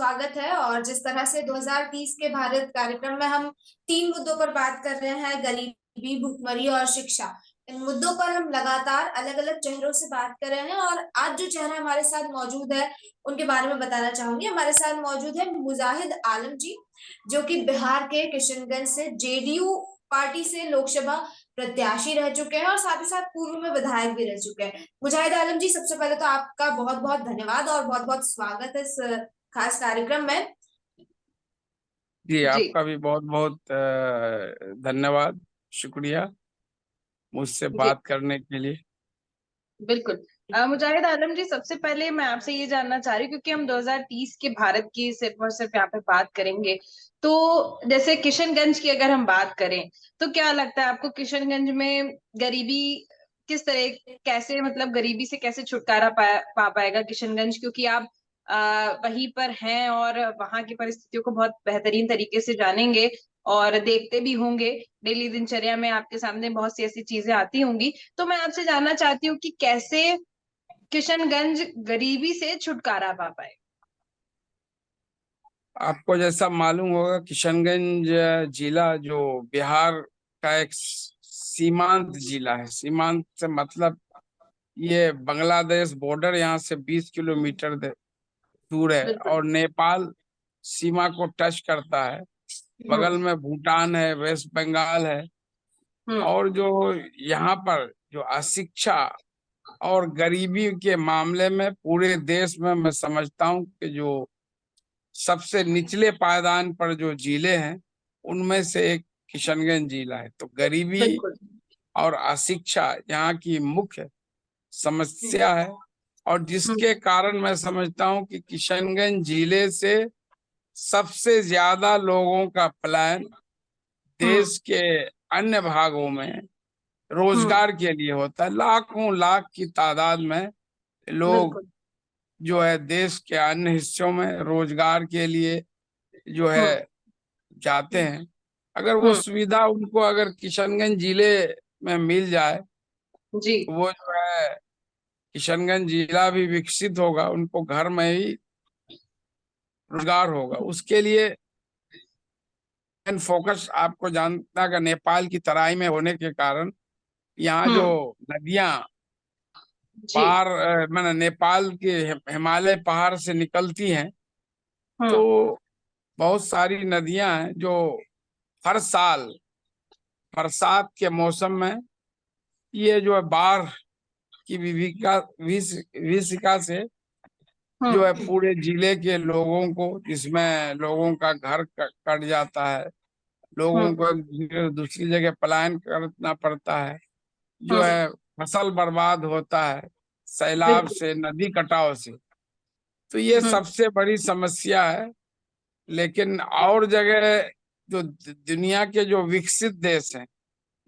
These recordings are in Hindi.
स्वागत है। और जिस तरह से 2030 के भारत कार्यक्रम में हम 3 मुद्दों पर बात कर रहे हैं, गरीबी, भुखमरी और शिक्षा। इन मुद्दों पर हम लगातार अलग अलग चेहरों से बात कर रहे हैं और आज जो चेहरा हमारे साथ मौजूद है उनके बारे में बताना चाहूंगी। हमारे साथ मौजूद है मुजाहिद आलम जी, जो कि बिहार के किशनगंज से जेडीयू पार्टी से लोकसभा प्रत्याशी रह चुके हैं और साथ ही साथ पूर्व में विधायक भी रह चुके हैं। मुजाहिद आलम जी, सबसे पहले तो आपका बहुत बहुत धन्यवाद और बहुत बहुत स्वागत है इस खास कार्यक्रम में। जी, जी आपका भी बहुत बहुत धन्यवाद, शुक्रिया मुझसे जी बात करने के लिए। बिल्कुल। मुजाहिद आलम जी, सबसे पहले मैं आपसे ये जानना चाह रही हूँ, क्योंकि हम 2030 के भारत की सिर्फ और सिर्फ यहाँ पे बात करेंगे, तो जैसे किशनगंज की अगर हम बात करें तो क्या लगता है आपको किशनगंज में गरीबी किस तरह, कैसे मतलब गरीबी से कैसे छुटकारा पा पाएगा किशनगंज, क्योंकि आप वहीं पर हैं और वहां की परिस्थितियों को बहुत बेहतरीन तरीके से जानेंगे और देखते भी होंगे। डेली दिनचर्या में आपके सामने बहुत सी ऐसी चीजें आती होंगी। तो मैं आपसे जानना चाहती हूँ कि कैसे किशनगंज गरीबी से छुटकारा पा पाए। आपको जैसा मालूम होगा, किशनगंज जिला जो बिहार का एक सीमांत जिला है। सीमांत से मतलब ये बांग्लादेश बॉर्डर यहाँ से 20 किलोमीटर दूर है बिल्कुल। और नेपाल सीमा को टच करता है। बगल में भूटान है, वेस्ट बंगाल है। हम्म और जो यहाँ पर जो अशिक्षा और गरीबी के मामले में पूरे देश में मैं समझता हूँ कि जो सबसे निचले पायदान पर जो जिले हैं उनमें से एक किशनगंज जिला है। तो गरीबी बिल्कुल। और अशिक्षा यहाँ की मुख्य समस्या है, और जिसके कारण मैं समझता हूँ कि किशनगंज जिले से सबसे ज्यादा लोगों का पलायन देश के अन्य भागों में रोजगार के लिए होता है। लाखों लाख की तादाद में लोग बिल्कुल। जो है देश के अन्य हिस्सों में रोजगार के लिए जो है जाते हैं। अगर वो सुविधा उनको अगर किशनगंज जिले में मिल जाए जी तो वो जो है किशनगंज जिला भी विकसित होगा, उनको घर में ही रोजगार होगा। उसके लिए फोकस आपको जानना का नेपाल की तराई में होने के कारण यहाँ जो नदियां जी पार मैंने नेपाल के हिमालय पहाड़ से निकलती हैं, तो बहुत सारी नदियां हैं जो हर साल बरसात के मौसम में ये जो है बाढ़ की विभीषिका से जो है पूरे जिले के लोगों को, जिसमें लोगों का घर कट जाता है, लोगों को एक दूसरी जगह पलायन करना पड़ता है, जो है फसल बर्बाद होता है सैलाब बिल्कुल। से, नदी कटाव से। तो ये सबसे बड़ी समस्या है। लेकिन और जगह जो दुनिया के जो विकसित देश हैं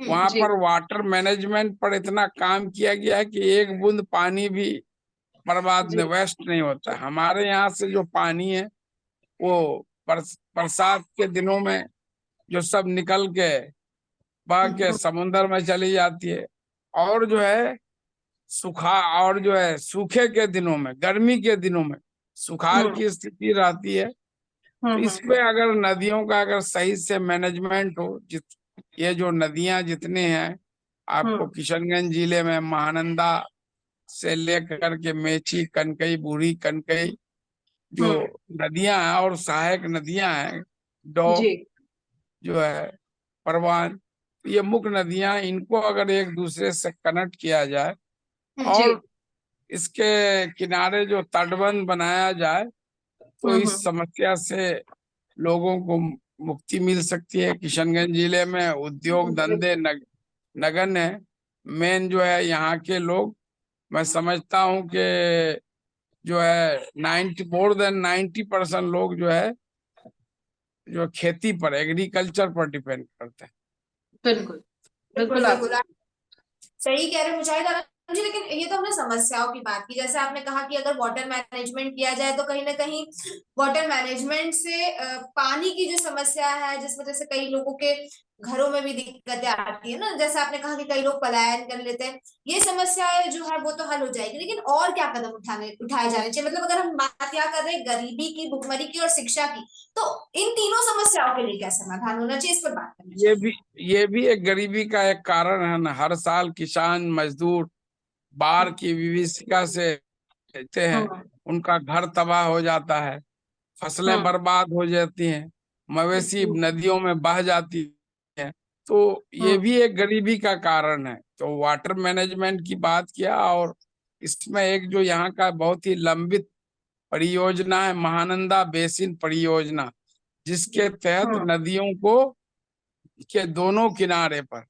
वहां जी पर वाटर मैनेजमेंट पर इतना काम किया गया है कि एक बूंद पानी भी बर्बाद जी वेस्ट नहीं होता है। हमारे यहाँ से जो पानी है वो बरसात के दिनों में जो सब निकल के बह के समुन्द्र में चली जाती है, और जो है सुखा और जो है सूखे के दिनों में, गर्मी के दिनों में सुखाड़ की स्थिति रहती है। तो इस पे अगर नदियों का अगर सही से मैनेजमेंट हो, ये जो नदियां जितने हैं आपको किशनगंज जिले में महानंदा से लेकर के मेची, कनकई, बूढ़ी कनकई जो नदियां हैं और सहायक नदियां हैं, जी डोब जो है, परवान, ये मुख्य नदियां, इनको अगर एक दूसरे से कनेक्ट किया जाए जी और इसके किनारे जो तटबंध बनाया जाए तो इस समस्या से लोगों को मुक्ति मिल सकती है। किशनगंज जिले में उद्योग धंधे नगण्य है। मेन जो है यहाँ के लोग, मैं समझता हूँ कि जो है 90% लोग जो है जो खेती पर, एग्रीकल्चर पर डिपेंड करते हैं। बिल्कुल। बिल्कुल बिल्कुल आप बिल्कुल, आप सही कह रहे हैं मुजाहिद। जी, लेकिन ये तो हमने समस्याओं की बात की। जैसे आपने कहा कि अगर वाटर मैनेजमेंट किया जाए तो कहीं ना कहीं वाटर मैनेजमेंट से पानी की जो समस्या है, जिस वजह से कई लोगों के घरों में भी दिक्कतें आती है ना, जैसे आपने कहा कि कई लोग पलायन कर लेते हैं, ये समस्याएं जो है वो तो हल हो जाएगी, लेकिन और क्या कदम उठाए जाने चाहिए? मतलब अगर हम बात यहाँ कर रहे हैं गरीबी की, भुखमरी की और शिक्षा की, तो इन तीनों समस्याओं के लिए क्या समाधान होना चाहिए, इस पर बात करना ये चाहिए। भी ये भी एक गरीबी का एक कारण है ना। हर साल किसान मजदूर बाढ़ की विभीषिका से कहते हैं, हम्म उनका घर तबाह हो जाता है, फसलें हम्म बर्बाद हो जाती हैं, मवेशी हम्म नदियों में बह जाती हैं। तो ये हम्म भी एक गरीबी का कारण है। तो वाटर मैनेजमेंट की बात किया, और इसमें एक जो यहाँ का बहुत ही लंबित परियोजना है, महानंदा बेसिन परियोजना, जिसके तहत हम्म नदियों को के दोनों किनारे पर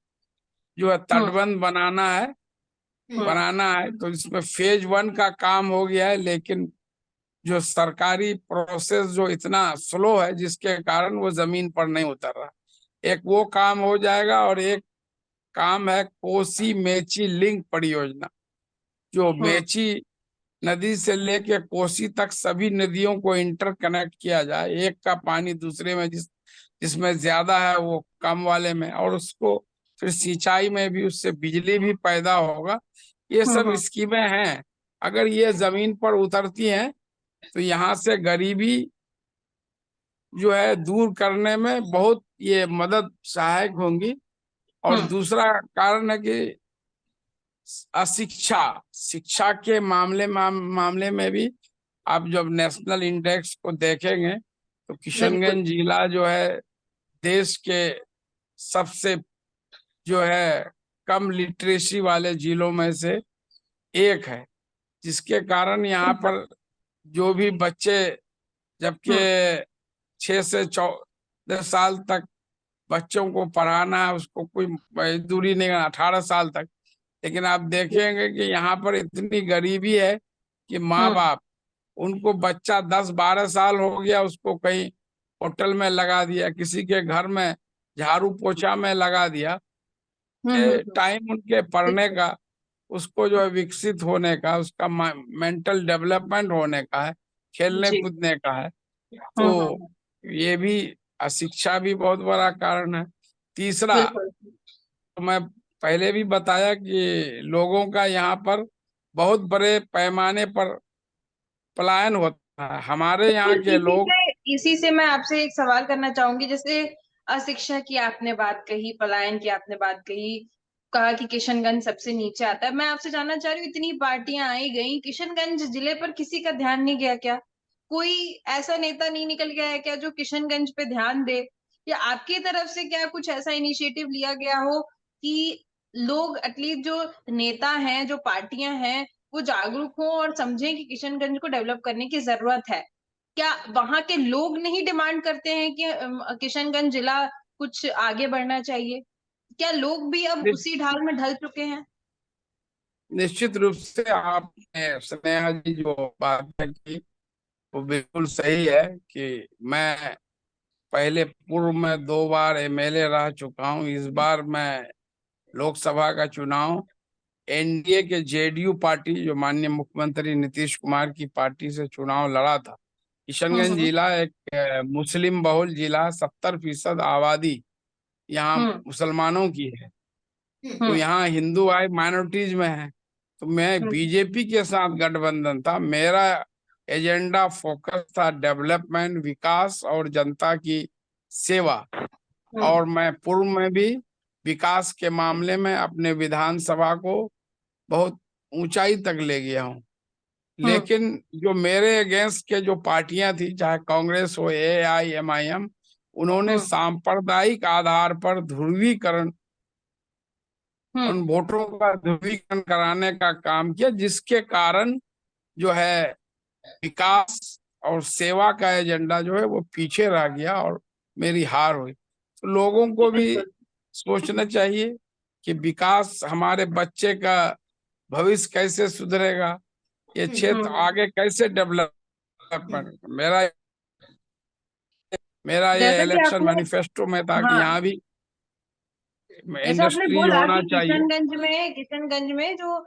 जो है हम्म तटबंध हम्म बनाना है। तो इसमें फेज 1 का काम हो गया है, लेकिन जो सरकारी प्रोसेस जो इतना स्लो है, जिसके कारण वो जमीन पर नहीं उतर रहा। एक वो काम हो जाएगा, और एक काम है कोसी मेची लिंक परियोजना, जो हम्म मेची नदी से लेके कोसी तक सभी नदियों को इंटरकनेक्ट किया जाए, एक का पानी दूसरे में, जिसमें ज्यादा है वो कम वाले में, और उसको फिर सिंचाई में भी उससे बिजली भी पैदा होगा। ये सब हम्म स्कीमें हैं। अगर ये जमीन पर उतरती हैं तो यहाँ से गरीबी जो है दूर करने में बहुत ये मदद सहायक होंगी। और हम्म दूसरा कारण है कि अशिक्षा, शिक्षा के मामले में भी आप जब नेशनल इंडेक्स को देखेंगे तो बिल्कुल। किशनगंज जिला जो है देश के सबसे जो है कम लिटरेसी वाले जिलों में से एक है, जिसके कारण यहाँ पर जो भी बच्चे, जबकि हम्म 6 से 14 साल तक बच्चों को पढ़ाना है, उसको कोई मजदूरी नहीं करना, 18 साल तक। लेकिन आप देखेंगे कि यहाँ पर इतनी गरीबी है कि माँ हम्म बाप, उनको बच्चा 10-12 साल हो गया, उसको कहीं होटल में लगा दिया, किसी के घर में झाड़ू पोछा में लगा दिया। ये हम्म। टाइम उनके पढ़ने का, उसको जो है विकसित होने का, उसका मेंटल डेवलपमेंट होने का है, खेलने जी। कूदने का है। तो हम्म। ये भी अशिक्षा भी बहुत बड़ा कारण है। तीसरा, बिल्कुल। तो मैं पहले भी बताया कि लोगों का यहाँ पर बहुत बड़े पैमाने पर पलायन होता है। हमारे यहाँ बिल्कुल, के लोग, इसी से मैं आपसे एक सवाल करना चाहूंगी। जैसे अशिक्षा की आपने बात कही, पलायन की आपने बात कही, कहा कि किशनगंज सबसे नीचे आता है। मैं आपसे जानना चाह रही हूँ, इतनी पार्टियां आई गई, किशनगंज जिले पर किसी का ध्यान नहीं गया क्या? कोई ऐसा नेता नहीं निकल गया है क्या जो किशनगंज पे ध्यान दे? या आपकी तरफ से क्या कुछ ऐसा इनिशिएटिव लिया गया हो कि लोग एटलीस्ट जो नेता हैं, जो पार्टियां हैं, वो जागरूक हों और समझें कि किशनगंज को डेवलप करने की जरूरत है? क्या वहां के लोग नहीं डिमांड करते हैं कि किशनगंज जिला कुछ आगे बढ़ना चाहिए? क्या लोग भी अब नि- उसी ढाल में ढल चुके हैं? निश्चित रूप से आपने स्नेहा जी जो बात की वो बिल्कुल सही है। कि मैं पहले पूर्व में 2 बार एमएलए रह चुका हूँ। इस बार मैं लोकसभा का चुनाव एनडीए के जेडीयू पार्टी, जो माननीय मुख्यमंत्री नीतीश कुमार की पार्टी से चुनाव लड़ा था। किशनगंज हम्म जिला एक मुस्लिम बहुल जिला, 70% आबादी यहाँ हम्म मुसलमानों की है। तो हम्म यहाँ हिंदू आए माइनॉरिटीज में है। तो मैं हम्म बीजेपी के साथ गठबंधन था। मेरा एजेंडा फोकस था डेवलपमेंट, विकास और जनता की सेवा। हम्म और मैं पूर्व में भी विकास के मामले में अपने विधानसभा को बहुत ऊंचाई तक ले गया हूँ। हम्म लेकिन जो मेरे अगेंस्ट के जो पार्टियां थी, चाहे कांग्रेस हो, AIMIM, उन्होंने हम्म सांप्रदायिक आधार पर ध्रुवीकरण, उन हम्म वोटरों का ध्रुवीकरण कराने का काम किया, जिसके कारण जो है विकास और सेवा का एजेंडा जो है वो पीछे रह गया, और मेरी हार हुई। तो लोगों को भी बिल्कुल। सोचना चाहिए कि विकास, हमारे बच्चे का भविष्य कैसे सुधरेगा, ये क्षेत्र हम्म। आगे कैसे डेवलपमेंट। मेरा मेरा ये जैसा कि इलेक्शन आपने मैनिफेस्टो में था कि हाँ यहाँ भी जैसे आपने इंडस्ट्रीज बोला होना कि चाहिए। किशनगंज में जो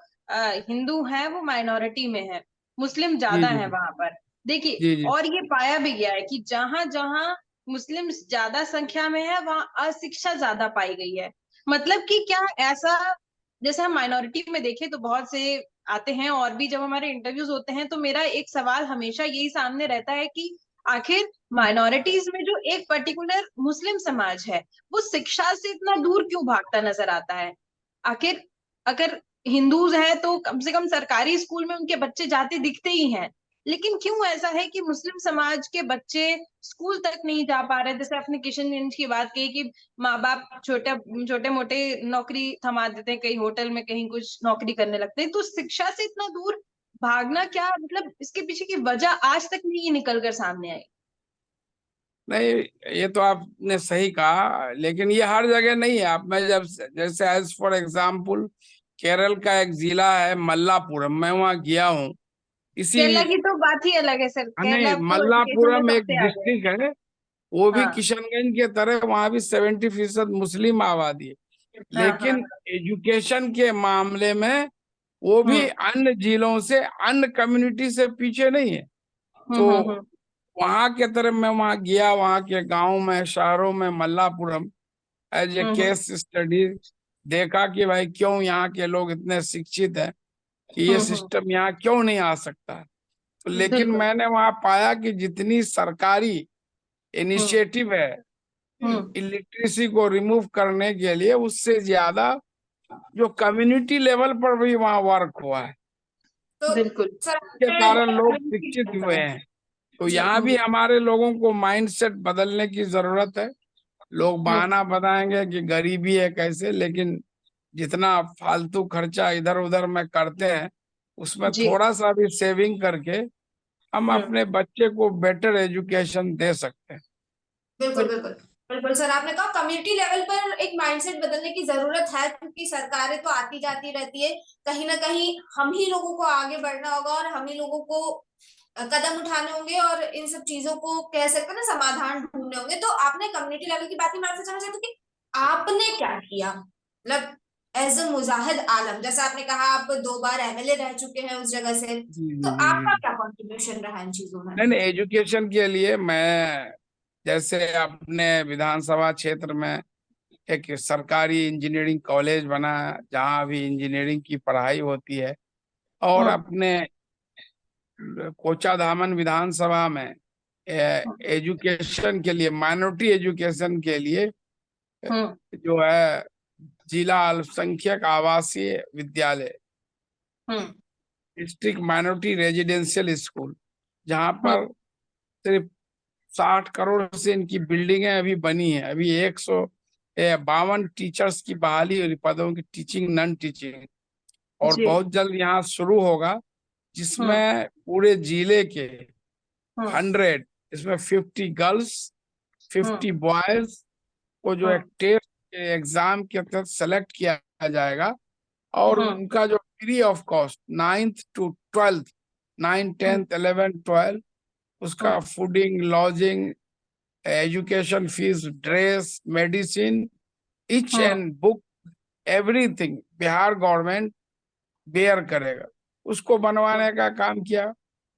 हिंदू हैं वो माइनॉरिटी में है, मुस्लिम जी ज्यादा जी है वहां पर। देखिए, जी जी। और ये पाया भी गया है कि जहां जहां मुस्लिम ज्यादा संख्या में है वहां अशिक्षा ज्यादा पाई गई है। मतलब कि क्या ऐसा, जैसे हम माइनॉरिटी में देखें तो बहुत से आते हैं, और भी जब हमारे इंटरव्यूज होते हैं तो मेरा एक सवाल हमेशा यही सामने रहता है कि आखिर माइनॉरिटीज में जो एक पर्टिकुलर मुस्लिम समाज है वो शिक्षा से इतना दूर क्यों भागता नजर आता है। आखिर अगर हिंदूज हैं तो कम से कम सरकारी स्कूल में उनके बच्चे जाते दिखते ही हैं, लेकिन क्यों ऐसा है कि मुस्लिम समाज के बच्चे स्कूल तक नहीं जा पा रहे। जैसे आपने किशनगंज की बात कही कि माँ बाप छोटे छोटे मोटे नौकरी थमा देते हैं, कहीं होटल में कहीं कुछ नौकरी करने लगते हैं, तो शिक्षा से इतना दूर भागना क्या, मतलब इसके पीछे की वजह आज तक नहीं निकल कर सामने आई। नहीं, ये तो आपने सही कहा, लेकिन ये हर जगह नहीं है। आप मैं जब जैसे एज फॉर एग्जाम्पल केरल का एक जिला है मल्लापुरम, मैं वहाँ गया हूँ। इसी केरला की तो बात ही अलग है सर, नहीं, केरला तो एजुकेशन में मल्लापुरम एक सबसे आगे है। डिस्ट्रिक्ट है, वो भी हाँ किशनगंज के तरह, वहाँ भी 70% मुस्लिम आबादी है। हाँ हाँ। लेकिन एजुकेशन के मामले में वो भी हम्म अन्य जिलों से, अन्य कम्युनिटी से पीछे नहीं है। तो हम्म। वहां के तरफ मैं वहां गया, वहां के गांव में, शहरों में, Malappuram as a hmm case study देखा कि भाई क्यों यहाँ के लोग इतने शिक्षित हैं कि ये हम्म। सिस्टम यहाँ क्यों नहीं आ सकता। तो लेकिन बिल्कुल। मैंने वहां पाया कि जितनी सरकारी हम्म इनिशिएटिव है हम्म। इलिटरेसी को रिमूव करने के लिए, उससे ज्यादा जो कम्युनिटी लेवल पर भी वहाँ वर्क हुआ है, तो बिल्कुल। सर के कारण लोग आपने शिक्षित हुए हैं। तो जी यहाँ भी हमारे लोगों को माइंडसेट बदलने की जरूरत है। लोग हम्म बहाना बताएंगे कि गरीबी है कैसे, लेकिन जितना फालतू खर्चा इधर उधर में करते हैं, उसमें जी। थोड़ा सा भी सेविंग करके हम हम्म। अपने बच्चे को बेटर एजुकेशन दे सकते हैं। बिल्कुल बिल्कुल। बिल्कुल बिल्कुल सर, आपने कहा कम्युनिटी लेवल पर एक माइंडसेट बदलने की जरूरत है, क्योंकि सरकारें तो आती जाती रहती है। कहीं ना कहीं हम ही लोगों को आगे बढ़ना होगा और हम ही लोगों को कदम उठाने होंगे और इन सब चीजों को कह सकते हैं ना समाधान ढूंढने होंगे। तो आपने कम्युनिटी लेवल की बात ही मैं आपसे जानना चाहती हूँ कि आपने क्या किया, मतलब एज अ मुजाहिद आलम, जैसा आपने कहा आप 2 बार एमएलए रह चुके हैं उस जगह से, जी तो जी जी आपका जी। क्या कॉन्ट्रीब्यूशन रहा इन चीजों में? नहीं नहीं, एजुकेशन के लिए मैं जैसे अपने विधानसभा क्षेत्र में एक सरकारी इंजीनियरिंग कॉलेज बना, जहाँ भी इंजीनियरिंग की पढ़ाई होती है। और हम्म अपने कोचाधामन विधानसभा में एजुकेशन के लिए, माइनॉरिटी एजुकेशन के लिए हम्म जो है जिला अल्पसंख्यक आवासीय विद्यालय, हम्म डिस्ट्रिक्ट माइनॉरिटी रेजिडेंशियल स्कूल, जहाँ हम्म पर सिर्फ 60 करोड़ से इनकी बिल्डिंगें अभी बनी है। अभी 152 टीचर्स की बहाली हुई, पदों की, टीचिंग नॉन टीचिंग, और जी। बहुत जल्द यहाँ शुरू होगा, हम्म जिसमें पूरे जिले के हम्म 100, इसमें 50 गर्ल्स, हम्म 50 बॉयज को जो एक हम्म टेस्ट के एग्जाम के तहत सेलेक्ट किया जाएगा। और हम्म उनका जो free of cost 9th to 12th, 9th 10th 11th 12th, उसका hmm fooding, lodging, education fees, dress, medicine, each hmm and book, everything Bihar government bear करेगा। उसको बनवाने का काम किया।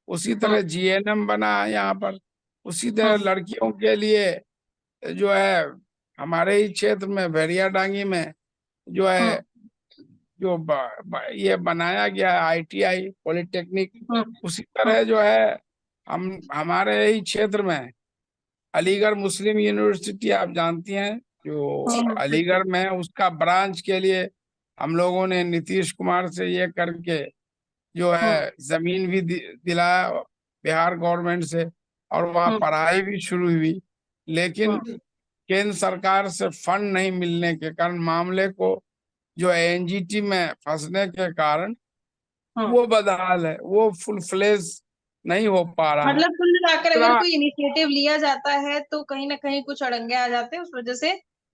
उसी तरह जीएनएम बना है यहाँ पर। उसी तरह हम्म लड़कियों के लिए जो है हमारे ही क्षेत्र में भेड़ियाडांगी में जो है, हम्म जो ये बनाया गया है आईटीआई पॉलिटेक्निक। हम्म उसी तरह जो है हम हमारे ही क्षेत्र में अलीगढ़ मुस्लिम यूनिवर्सिटी, आप जानती हैं, जो बिल्कुल। अलीगढ़ में है, उसका ब्रांच के लिए हम लोगों ने नीतीश कुमार से ये करके जो हम्म है जमीन भी दिलाया बिहार गवर्नमेंट से, और वहाँ हम्म पढ़ाई भी शुरू हुई। लेकिन हम्म केंद्र सरकार से फंड नहीं मिलने के कारण, मामले को जो एनजीटी में फंसने के कारण हम्म। वो बदहाल है, वो फुल फ्लेज नहीं हो पा रहा है। मतलब कुल मिलाकर अगर दूसरा, कोई इनिशिएटिव लिया जाता है तो कहीं ना कहीं कुछ अड़ंगे आ जाते हैं, उस वजह से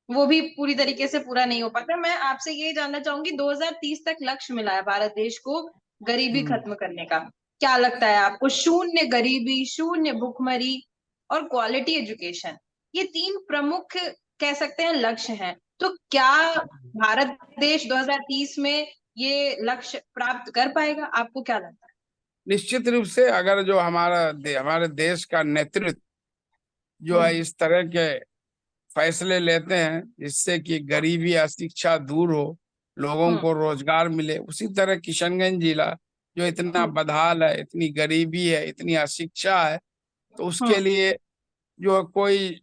वो भी पूरी तरीके से पूरा नहीं हो पाता। मैं आपसे ये जानना चाहूंगी, 2030 तक लक्ष्य मिला है भारत देश को गरीबी हम्म, खत्म करने का। क्या लगता है आपको, शून्य गरीबी, शून्य भुखमरी और क्वालिटी एजुकेशन, ये 3 प्रमुख कह सकते हैं लक्ष्य हैं, तो क्या भारत देश 2030 में ये लक्ष्य प्राप्त कर पाएगा, आपको क्या लगता है? निश्चित रूप से अगर जो हमारे देश का नेतृत्व जो है इस तरह के फैसले लेते हैं जिससे कि गरीबी अशिक्षा दूर हो, लोगों को रोजगार मिले, उसी तरह किशनगंज जिला जो इतना बदहाल है, इतनी गरीबी है, इतनी अशिक्षा है, तो उसके लिए जो कोई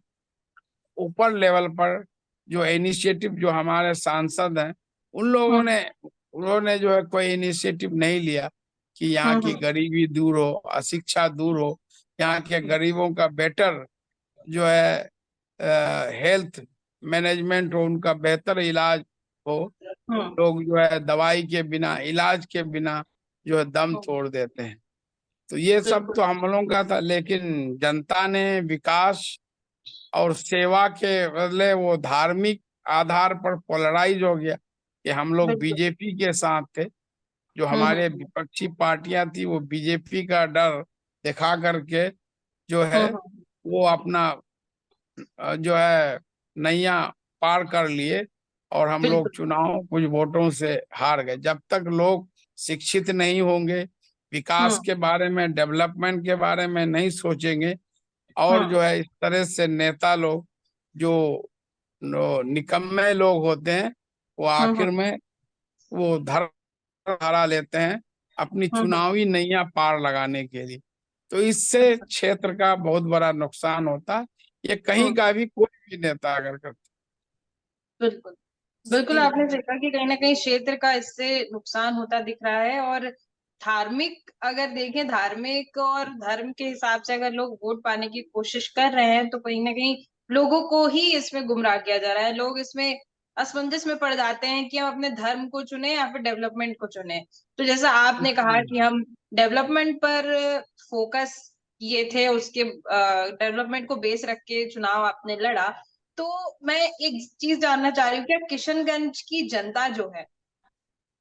ऊपर लेवल पर जो इनिशिएटिव जो हमारे सांसद हैं उन लोगों ने उन्होंने जो है कोई इनिशिएटिव नहीं लिया कि यहाँ की गरीबी दूर हो, अशिक्षा दूर हो, यहाँ के गरीबों का बेटर जो है हेल्थ मैनेजमेंट हो, उनका बेहतर इलाज हो। लोग जो है दवाई के बिना, इलाज के बिना जो है दम तोड़ देते हैं। तो ये सब तो हम लोगों का था, लेकिन जनता ने विकास और सेवा के बदले वो धार्मिक आधार पर पोलराइज हो गया कि हम लोग बीजेपी के साथ थे। जो हमारे विपक्षी पार्टियां थी वो बीजेपी का डर दिखा करके जो है वो अपना जो है नैया पार कर लिए और हम लोग चुनाव कुछ वोटों से हार गए। जब तक लोग शिक्षित नहीं होंगे, विकास के बारे में, डेवलपमेंट के बारे में नहीं सोचेंगे, और जो है इस तरह से नेता लोग जो निकम्मे लोग होते हैं वो आखिर में वो धर्म हरा लेते हैं अपनी चुनावी नैया पार लगाने के लिए। तो इससे क्षेत्र का बहुत बड़ा नुकसान होता है, ये कहीं का भी कोई भी नेता अगर करता। बिल्कुल बिल्कुल, आपने देखा कि कहीं ना कहीं क्षेत्र का इससे नुकसान होता दिख रहा है। और धार्मिक अगर देखें, धार्मिक और धर्म के हिसाब से अगर लोग वोट पाने की कोशिश कर रहे हैं तो कहीं ना कहीं लोगों को ही इसमें गुमराह किया जा रहा है। लोग इसमें असमंजस में पड़ जाते हैं कि हम अपने धर्म को चुने या फिर डेवलपमेंट को चुने। तो जैसा आपने कहा कि हम डेवलपमेंट पर फोकस किए थे, उसके डेवलपमेंट को बेस रख के चुनाव आपने लड़ा। तो मैं एक चीज जानना चाह रही हूँ, क्या किशनगंज की जनता जो है,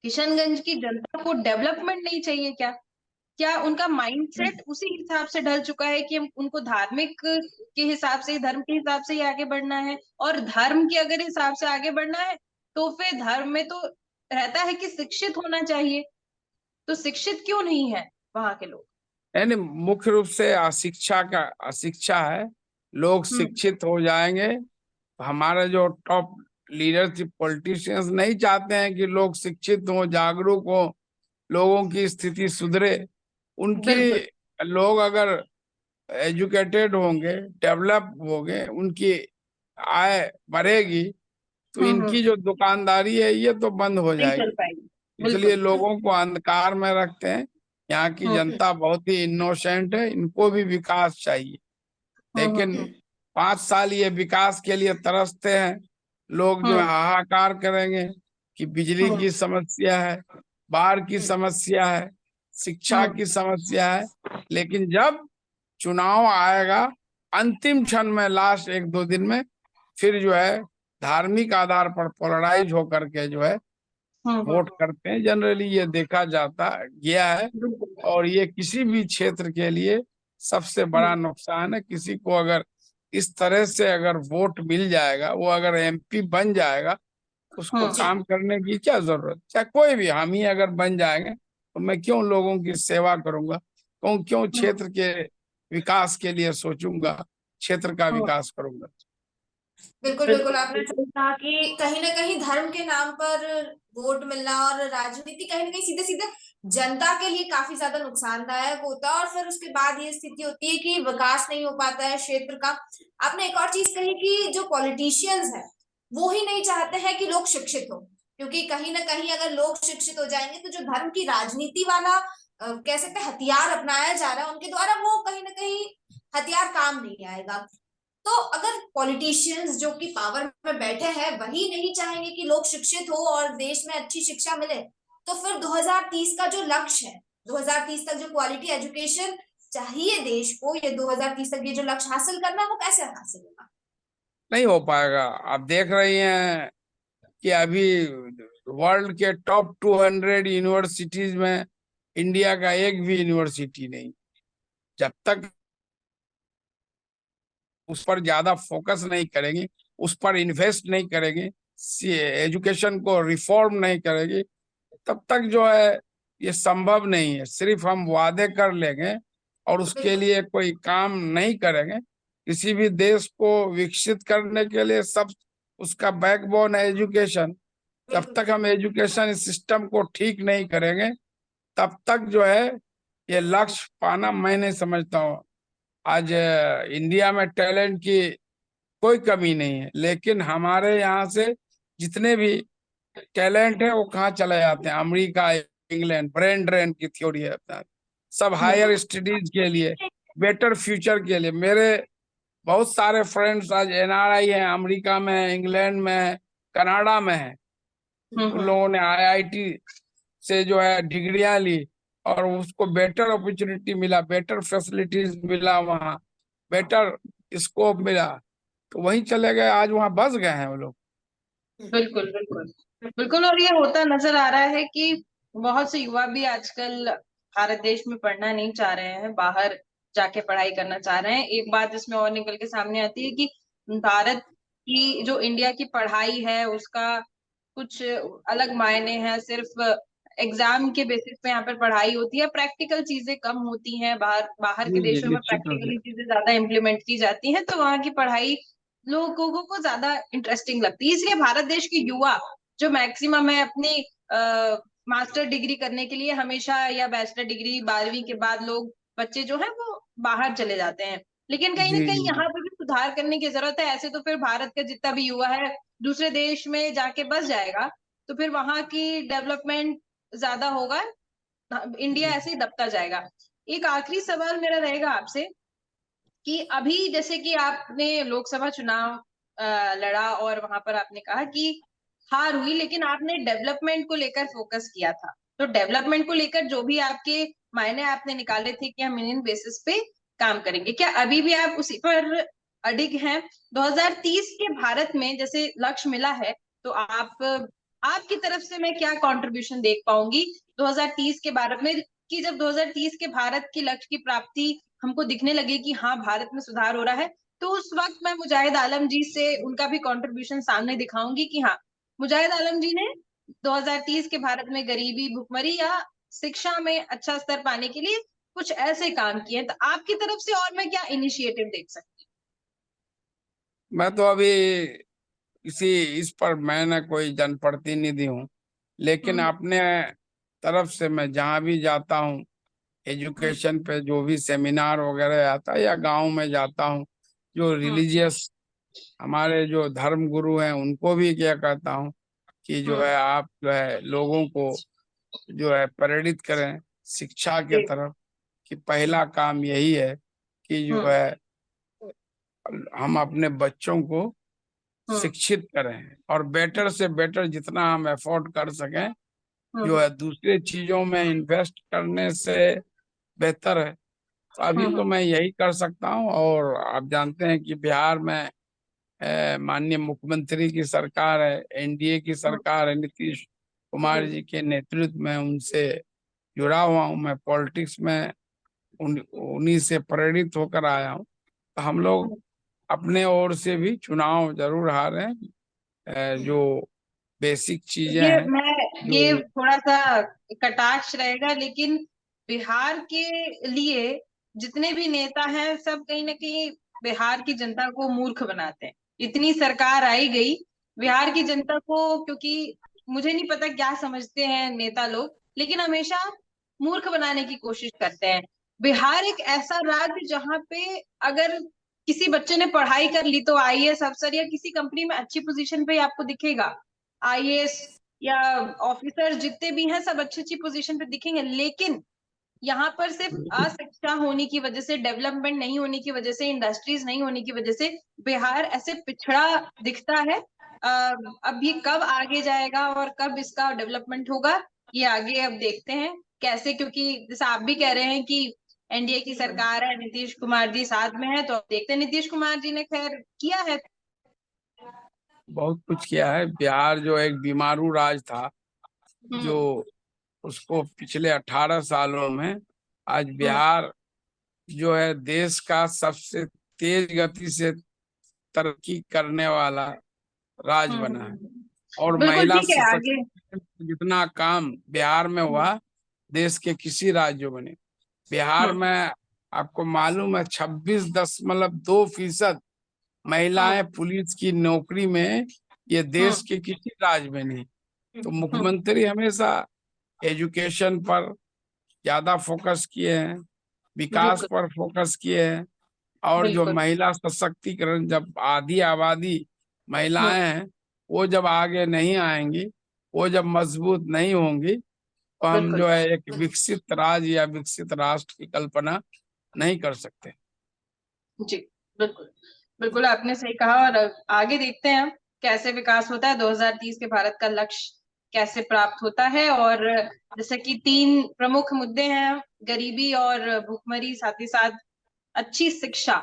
किशनगंज की जनता को डेवलपमेंट नहीं चाहिए क्या? क्या उनका माइंडसेट उसी हिसाब से ढल चुका है कि उनको धार्मिक के हिसाब से, धर्म के हिसाब से ही आगे बढ़ना है? और धर्म के अगर हिसाब से आगे बढ़ना है तो फिर धर्म में तो रहता है कि शिक्षित होना चाहिए, तो शिक्षित क्यों नहीं है वहां के लोग? यानी मुख्य रूप से अशिक्षा है। लोग शिक्षित हो जाएंगे। हमारे जो टॉप लीडरशिप पॉलिटिशियंस नहीं चाहते हैं कि लोग शिक्षित हो, जागरूक हो, लोगों की स्थिति सुधरे। उनकी लोग अगर एजुकेटेड होंगे, डेवलप होंगे, उनकी आय बढ़ेगी, तो इनकी जो दुकानदारी है ये तो बंद हो नहीं चल जाएगी। पाएगी। इसलिए बिल्कुल। लोगों को अंधकार में रखते हैं। यहाँ की जनता बहुत ही इनोसेंट है, इनको भी विकास चाहिए। लेकिन 5 साल ये विकास के लिए तरसते हैं। लोग जो है हाहाकार करेंगे कि बिजली की समस्या है, बाढ़ की समस्या है, शिक्षा की समस्या है। लेकिन जब चुनाव आएगा अंतिम क्षण में, लास्ट 1-2 दिन में, फिर जो है धार्मिक आधार पर पोलराइज होकर के जो है वोट करते हैं। जनरली ये देखा जाता गया है, और ये किसी भी क्षेत्र के लिए सबसे बड़ा नुकसान है। किसी को अगर इस तरह से अगर वोट मिल जाएगा, वो अगर एमपी बन जाएगा, उसको काम करने की क्या जरूरत? चाहे कोई भी, हम ही अगर बन जाएंगे तो मैं क्यों लोगों की सेवा करूंगा? क्यों क्षेत्र के विकास के लिए सोचूंगा, क्षेत्र का विकास करूंगा? बिल्कुल बिल्कुल, आपने सही कहा कि कहीं ना कहीं धर्म के नाम पर वोट मिलना और राजनीति कहीं ना कहीं सीधे सीधे जनता के लिए काफी ज्यादा नुकसानदायक होता है, और फिर उसके बाद ये स्थिति होती है कि विकास नहीं हो पाता है क्षेत्र का। आपने एक और चीज कही कि जो पॉलिटिशियंस है वो ही नहीं चाहते हैं कि लोग शिक्षित हो, क्योंकि कहीं ना कहीं अगर लोग शिक्षित हो जाएंगे तो जो धर्म की राजनीति वाला कह सकते हैं हथियार अपनाया जा रहा है उनके द्वारा, वो कहीं ना कहीं हथियार काम नहीं आएगा। तो अगर पॉलिटिशियंस जो कि पावर में बैठे हैं वही नहीं चाहेंगे कि लोग शिक्षित हो और देश में अच्छी शिक्षा मिले, तो फिर 2030 का जो लक्ष्य है, 2030 तक जो क्वालिटी एजुकेशन चाहिए देश को, ये 2030 तक ये जो लक्ष्य हासिल करना है वो कैसे हासिल होगा? नहीं हो पाएगा। आप देख रही हैं कि अभी वर्ल्ड के टॉप 200 यूनिवर्सिटीज में इंडिया का एक भी यूनिवर्सिटी नहीं। जब तक उस पर ज्यादा फोकस नहीं करेंगे, उस पर इन्वेस्ट नहीं करेंगे, एजुकेशन को रिफॉर्म नहीं करेगी, तब तक जो है ये संभव नहीं है। सिर्फ हम वादे कर लेंगे और उसके लिए कोई काम नहीं करेंगे। किसी भी देश को विकसित करने के लिए सब उसका बैकबोन है एजुकेशन। जब तक हम एजुकेशन सिस्टम को ठीक नहीं करेंगे तब तक जो है ये लक्ष्य पाना मैं नहीं समझता हूँ। आज इंडिया में टैलेंट की कोई कमी नहीं है, लेकिन हमारे यहाँ से जितने भी टैलेंट है वो कहाँ चले जाते हैं? America, England. ब्रेन ड्रेन की थ्योरी है अपना, सब हायर स्टडीज के लिए, बेटर फ्यूचर के लिए। मेरे बहुत सारे फ्रेंड्स आज एनआरआई हैं, अमेरिका में, इंग्लैंड में, कनाडा में है। उन लोगों ने आईआईटी से जो है डिग्रियां ली और उसको बेटर अपॉर्चुनिटी मिला, बेटर फैसिलिटीज मिला, वहाँ बेटर स्कोप मिला, तो वहीं चले गए, आज वहाँ बस गए हैं वो लोग। बिल्कुल बिल्कुल बिल्कुल। और ये होता नजर आ रहा है कि बहुत से युवा भी आजकल भारत देश में पढ़ना नहीं चाह रहे हैं, बाहर जाके पढ़ाई करना चाह रहे हैं। एक बात इसमें और निकल के सामने आती है कि भारत की जो इंडिया की पढ़ाई है उसका कुछ अलग मायने हैं। सिर्फ एग्जाम के बेसिस पे यहाँ पर पढ़ाई होती है, प्रैक्टिकल चीजें कम होती हैं। बाहर बाहर के जी जी, देशों में निश्चित रूप से। प्रैक्टिकली चीजें ज्यादा इम्प्लीमेंट की जाती हैं, तो वहाँ की पढ़ाई लोगों को ज्यादा इंटरेस्टिंग लगती है। इसलिए भारत देश के युवा जो मैक्सिमम है अपनी मास्टर डिग्री करने के लिए हमेशा, या बैचलर डिग्री 12वीं के बाद लोग बच्चे जो है वो बाहर चले जाते हैं। लेकिन कहीं ना जी कहीं जी जी। यहाँ पर भी सुधार करने की जरूरत है। ऐसे तो फिर भारत का जितना भी युवा है दूसरे देश में जाके बस जाएगा, तो फिर वहां की डेवलपमेंट ज्यादा होगा, इंडिया ऐसे ही दबता जाएगा। एक आखिरी सवाल मेरा रहेगा आपसे कि अभी जैसे कि आपने लोकसभा चुनाव लड़ा और वहां पर आपने कहा कि हार हुई, लेकिन आपने डेवलपमेंट को लेकर फोकस किया था। तो डेवलपमेंट को लेकर जो भी आपके मायने आपने निकाले थे कि हम इन बेसिस पे काम करेंगे, क्या अभी भी आप उसी पर अडिग हैं? 2030 के भारत में जैसे लक्ष्य मिला है, तो आपकी तरफ से मैं क्या कंट्रीब्यूशन देख पाऊंगी 2030 के भारत में, कि जब 2030 के भारत के लक्ष्य की प्राप्ति हमको दिखने लगे कि हाँ भारत में सुधार हो रहा है, तो उस वक्त मैं मुजाहिद आलम जी से उनका भी कंट्रीब्यूशन सामने दिखाऊंगी कि हाँ मुजाहिद आलम जी ने 2030 के भारत में गरीबी, भुखमरी या शिक्षा में अच्छा स्तर पाने के लिए कुछ ऐसे काम किए। तो आपकी तरफ से और मैं क्या इनिशिएटिव देख सकती मैं तो अभी इसी इस पर मैं न कोई जनप्रतिनिधि हूँ, लेकिन हूँ? अपने तरफ से मैं जहाँ भी जाता हूँ, एजुकेशन पे जो भी सेमिनार वगैरह आता है या गांव में जाता हूँ, जो हम्म रिलीजियस हमारे जो धर्म गुरु हैं उनको भी क्या कहता हूँ कि जो हम्म है आप जो है लोगों को जो है प्रेरित करें शिक्षा के जी तरफ, कि पहला काम यही है कि जो हम्म है हम अपने बच्चों को हम्म शिक्षित करें और बेटर से बेटर जितना हम अफोर्ड कर सकें जो हम्म है दूसरी चीजों में इन्वेस्ट करने से बेहतर है। तो अभी हम्म तो मैं यही कर सकता हूँ। और आप जानते हैं कि बिहार में माननीय मुख्यमंत्री की सरकार है, एनडीए की हम्म सरकार है, नीतीश कुमार जी जी के नेतृत्व में उनसे जुड़ा हुआ हूँ मैं, पॉलिटिक्स में उन्हीं से प्रेरित होकर आया हूँ। तो हम लोग अपने ओर से भी चुनाव जरूर हारे हैं। जो बेसिक चीजें ये हैं मैं ये जो थोड़ा सा कटाक्ष रहेगा, लेकिन बिहार के लिए जितने भी नेता हैं सब कहीं ना कहीं बिहार की जनता को मूर्ख बनाते हैं। इतनी सरकार आई गई बिहार की जनता को, क्योंकि मुझे नहीं पता क्या समझते हैं नेता लोग, लेकिन हमेशा मूर्ख बनाने की कोशिश करते हैं। बिहार एक ऐसा राज्य जहाँ पे अगर किसी बच्चे ने पढ़ाई कर ली तो आईएएस अफसर या किसी कंपनी में अच्छी पोजीशन पे ही आपको दिखेगा। आईएएस या ऑफिसर जितने भी हैं सब अच्छी अच्छी पोजीशन पे दिखेंगे, लेकिन यहाँ पर सिर्फ अशिक्षा होने की वजह से, डेवलपमेंट नहीं होने की वजह से, इंडस्ट्रीज नहीं होने की वजह से बिहार ऐसे पिछड़ा दिखता है। अब ये कब आगे जाएगा और कब इसका डेवलपमेंट होगा, ये आगे अब देखते हैं कैसे। क्योंकि जैसे आप भी कह रहे हैं कि एनडीए की सरकार है, नीतीश कुमार जी साथ में है, तो अब देखते हैं। नीतीश कुमार जी ने खैर किया है। बहुत कुछ किया है। बिहार जो एक बीमारू राज था, जो हम्म उसको पिछले 18 सालों में आज हम्म बिहार जो है देश का सबसे तेज गति से तरक्की करने वाला राज्य बना है। हम्म और बिल्कुल महिला ठीक है। आगे सशक्तिकरण जितना काम बिहार में हुआ, देश के किसी राज्यों में नहीं। बिहार में आपको मालूम है 26.2% महिलाएं पुलिस की नौकरी में, ये देश के किसी राज्य में नहीं। तो मुख्यमंत्री हमेशा एजुकेशन पर ज्यादा फोकस किए हैं, विकास बिल्कुल पर फोकस किए हैं। और जो बिल्कुल महिला सशक्तिकरण, जब आधी आबादी महिलाएं हैं, वो जब आगे नहीं आएंगी, वो जब मजबूत नहीं होंगी, तो हम बिल्कुल जो है एक विकसित राज्य या विकसित राष्ट्र की कल्पना नहीं कर सकते। जी बिल्कुल बिल्कुल, आपने सही कहा। और आगे देखते हैं कैसे विकास होता है, 2030 के भारत का लक्ष्य कैसे प्राप्त होता है। और जैसे कि 3 प्रमुख मुद्दे हैं, गरीबी और भुखमरी, साथ ही साथ अच्छी शिक्षा,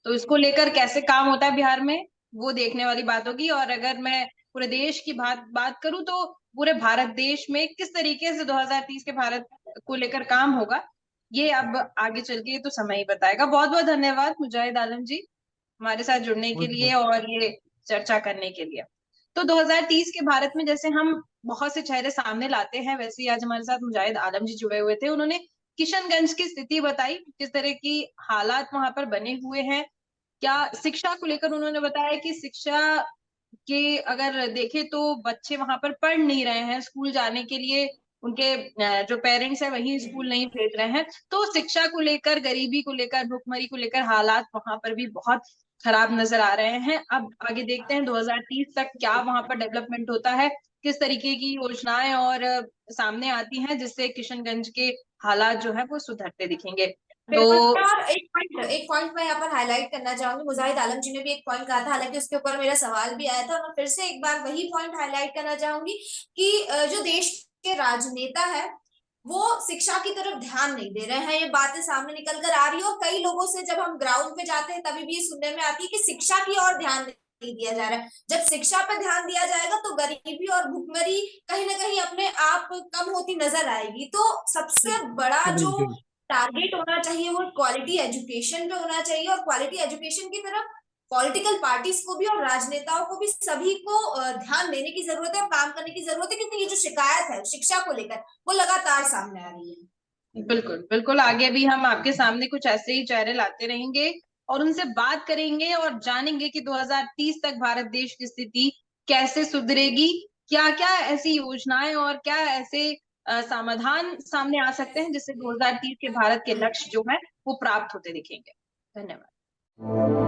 तो इसको लेकर कैसे काम होता है बिहार में, वो देखने वाली बात होगी। और अगर मैं पूरे देश की बात करूं, तो पूरे भारत देश में किस तरीके से 2030 के भारत को लेकर काम होगा, ये अब आगे चल के तो समय ही बताएगा। बहुत बहुत धन्यवाद मुजाहिद आलम जी, हमारे साथ जुड़ने के बहुत लिए बहुत और ये चर्चा करने के लिए। तो 2030 के भारत में जैसे हम बहुत से चेहरे सामने लाते हैं, वैसे ही आज हमारे साथ मुजाहिद आलम जी जुड़े हुए थे। उन्होंने किशनगंज की स्थिति बताई, किस तरह की हालात वहां पर बने हुए हैं। क्या शिक्षा को लेकर उन्होंने बताया कि शिक्षा के अगर देखें तो बच्चे वहां पर पढ़ नहीं रहे हैं, स्कूल जाने के लिए उनके जो पेरेंट्स है वही स्कूल नहीं भेज रहे हैं। तो शिक्षा को लेकर, गरीबी को लेकर, भुखमरी को लेकर हालात वहां पर भी बहुत खराब नजर आ रहे हैं। अब आगे देखते हैं 2030 तक क्या वहां पर डेवलपमेंट होता है, किस तरीके की योजनाएं और सामने आती हैं, जिससे किशनगंज के हालात जो है वो सुधरते दिखेंगे। तो बिल्कुल। और एक पॉइंट मैं यहाँ पर हाईलाइट करना चाहूंगी, मुजाहिद आलम जी ने भी एक पॉइंट कहा था, हालांकि उसके ऊपर मेरा सवाल भी आया था, और मैं फिर से एक बार वही पॉइंट हाईलाइट करना चाहूंगी कि जो देश के राजनेता है वो शिक्षा की तरफ ध्यान नहीं दे रहे हैं। ये बातें सामने निकल कर आ रही है, और कई लोगों से जब हम ग्राउंड पे जाते हैं तभी भी ये सुनने में आती है कि शिक्षा की ओर ध्यान नहीं दिया जा रहा है। जब शिक्षा पर ध्यान दिया जाएगा तो गरीबी और भुखमरी कहीं ना कहीं अपने आप कम होती नजर आएगी। तो सबसे बड़ा जो बिल्कुल टारगेट होना चाहिए वो क्वालिटी एजुकेशन पे होना चाहिए, और क्वालिटी एजुकेशन की तरफ पॉलिटिकल पार्टीज को भी और राजनेताओं को भी, सभी को ध्यान देने की जरूरत है और काम करने की जरूरत है, क्योंकि ये जो शिकायत है शिक्षा को लेकर वो लगातार सामने आ रही है। बिल्कुल बिल्कुल, आगे भी हम आपके सामने कुछ ऐसे ही चेहरे लाते रहेंगे और उनसे बात करेंगे और जानेंगे कि 2030 तक भारत देश की स्थिति कैसे सुधरेगी, क्या क्या ऐसी योजनाएं और क्या ऐसे समाधान सामने आ सकते हैं जिससे 2030 के भारत के लक्ष्य जो है वो प्राप्त होते दिखेंगे। धन्यवाद।